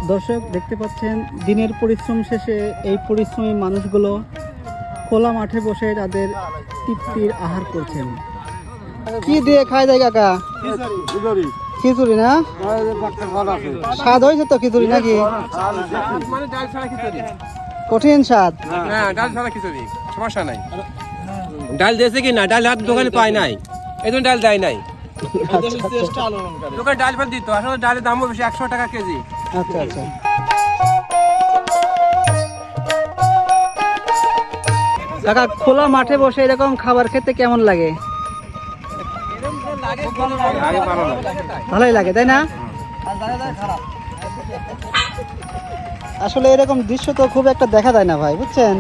দর্শক দেখতে পাচ্ছেন দিনের পরিশ্রম শেষে এই পরিশ্রমী মানুষগুলো খোলা মাঠে বসে তাদের তৃপ্তির আহার করছেন। কি দিয়ে খায় যায় কাকা? খিচুড়ি না? স্বাদ হয়েছে তো খিচুড়ি নাকি? কঠিন স্বাদ। ডাল ছাড়া খিচুড়ি সমস্যা নাই। ডাল দিয়েছে কি না? ডাল হাত দোকানে পায় নাই, এই জন্য ডাল দেয় নাই। দোকানে ডাল দিত, আসলে ডালের দামও বেশি, 100 টাকা কেজি। আচ্ছা আচ্ছা। কাকা খোলা মাঠে বসে এরকম খাবার খেতে কেমন লাগে? ভালোই লাগে তাই না? আসলে এরকম দৃশ্য তো খুব একটা দেখা যায় না ভাই, বুঝছেন?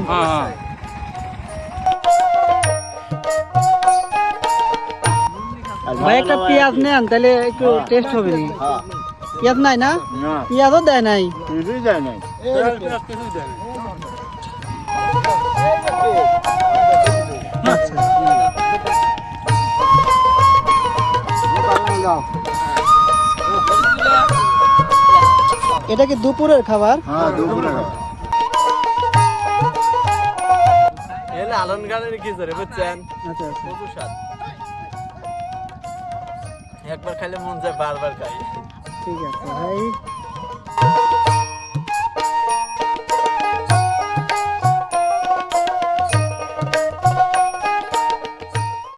ভাই একটা পেঁয়াজ নেন তাহলে একটু টেস্ট হবে নি। পেঁয়াজ নাই না? পেঁয়াজও দেয় নাই। এটা কি দুপুরের খাবার? একবার খাইলে মন যায় বারবার খাই। ঠিক আছে ভাই।